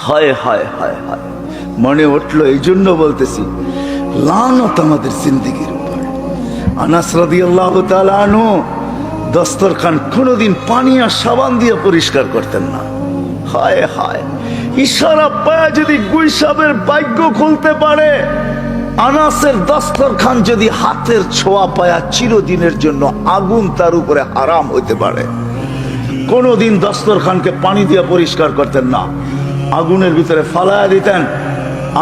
হায় হায় হায় হায়, মনে উঠলো, এই জন্য বলতেছি লানত আমাদের জিন্দেগির উপর। আনাস রাদিয়াল্লাহু তাআলা আনহু দস্তরখান কোনোদিন পানি আর সাবান দিয়ে পরিষ্কার করতেন না। হায় হায়, ইশারা পায়া যদি গুইসাবের ভাগ্য খুলতে পারে, আনাসের দস্তরখান যদি হাতের ছোঁয়া পায়া চিরদিনের জন্য আগুন তার উপরে হারাম হইতে পারে। কোনোদিন দস্তরখানকে পানি দিয়ে পরিষ্কার করতেন না, আগুনের ভিতরে ফালায়া দিতেন,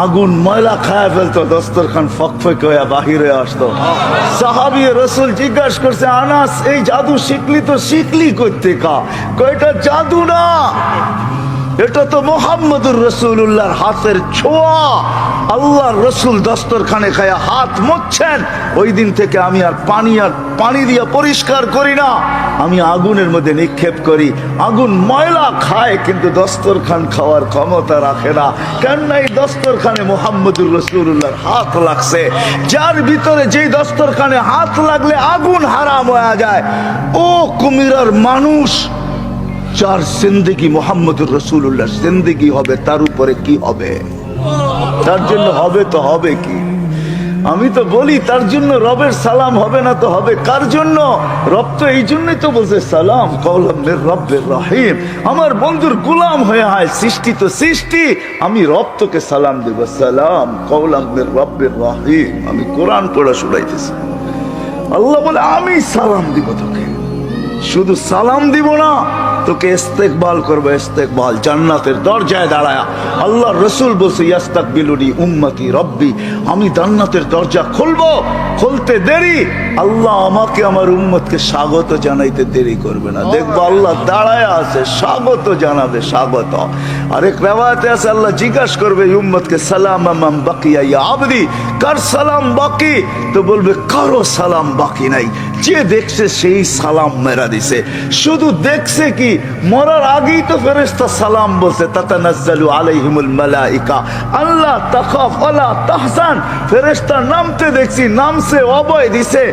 আগুন ময়লা খায়া ফেলতো, দস্তরখান ফকফক হয়ে বাহিরে আসতো। সাহাবী রাসূল জিজ্ঞাসা করছে, আনাস এই জাদু শিখলি তো শিখলি কইতে কা? কয়টা জাদু না, এটা তো মুহাম্মদুর রাসূলুল্লাহর হাতের ছোঁয়া। আল্লাহর রাসূল দস্তরখানে খায়া হাত মুছছেন, ওই দিন থেকে আমি আর পানি দিয়ে পরিষ্কার করি না, আমি আগুনের মধ্যে নিক্ষেপ করি। আগুন ময়লা খায় কিন্তু দস্তরখান খাওয়ার ক্ষমতা রাখে না। কেন এই দস্তরখানে মুহাম্মদুর রাসূলুল্লাহর হাত লাগছে, যার ভিতরে যেই দস্তরখানে হাত লাগলে আগুন হারাম হয়ে যায়, ও কুমিরার মানুষ যার জিন্দেগি মুহাম্মদুর রাসূলুল্লাহর জিন্দেগি হবে, তার উপরে কি হবে? তার জন্য হবে তো হবে কি? আমি তো বলি তার জন্য রবের সালাম হবে না তো হবে কার জন্য? রব তো এই জন্যই তো বলছে সালাম কওলাম মির রব্বির রহিম। আমার বন্ধুর গোলাম হয়ে হয়, সৃষ্টি তো সৃষ্টি, আমি রব তোকে সালাম দেব, সালাম কওলাম মির রব্বির রহিম। আমি কোরআন পড়া শুনাইতেছি, আল্লাহ বলে আমি সালাম দিব তোকে, শুধু সালাম দিব না, তোকে ইস্তেকবাল করবে, ইস্তেকবাল জান্নাতের দরজায় দাঁড়ায়া। আল্লাহ রসুল বলছে ইয়াস্তাকবিলুনি উম্মতি রব্বি, আমি জান্নাতের দরজা খুলবো, খুলতে দেরি আল্লাহ আমাকে আমার উম্মতকে স্বাগত জানাইতে দেরি করবে না। দেখবো আল্লাহ দাঁড়ায় আছে, স্বাগত জানাবে, স্বাগত। আরেক রিওয়ায়াতে আছে আল্লাহ জিজ্ঞাসা করবে উম্মতকে সালাম আমান বাকিয়া ইয়া আবদি, কার সালাম বাকি? তো বলবে কারো সালাম বাকি নাই, যে দেখছে সেই সালাম মেরা দিছে। শুধু দেখছে কি, মরার আগেই তো ফেরেশতা সালাম বলছে, তাতানাজ্জালু আলাইহিমুল মালাইকা আল্লাহ তাখাফ ওয়ালা তাহজান। ফেরেশতা নামতে দেখছি, নামছে, অভয় দিছে,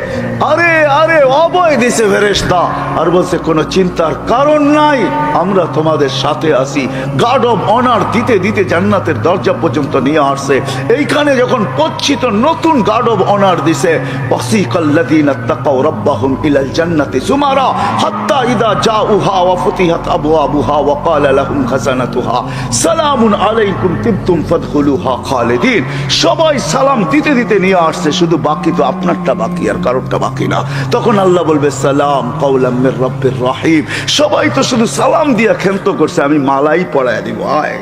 আরে আরে অভয় দিছে ফেরেশতা, আর বলছে কোনো চিন্তার কারণ নাই, আমরা তোমাদের সাথে আছি। গার্ড অফ অনার দিতে দিতে জান্নাতের দরজা পর্যন্ত নিয়ে আসছে। এইখানে যখন পৌঁছি তো নতুন গার্ড অফ অনার দিছে, ওয়াসিকাল্লাযীনা তাকাউ রাব্বাহুম ইলাল জান্নাতি যুমারা হাত্তা ইযা জাউহা ওয়া ফুতিহাত আবওয়াবুহা ওয়া ক্বালা লাহুম খাযানাতুহা সালামুন আলাইকুম তিবতুম ফাদখুলুহা খালিদিন। সবাই সালাম দিতে দিতে নিয়ে আসছে, শুধু বাকি তো আপনারটা বাকি, আর কারোরটা বাকি না। তখন আল্লাহ বলবে সালাম কওলাম মির রব্বির রহিম। সবাই তো শুধু সালাম দিয়া ক্ষান্ত করছে, আমি মালাই পড়ায় দিব। আয়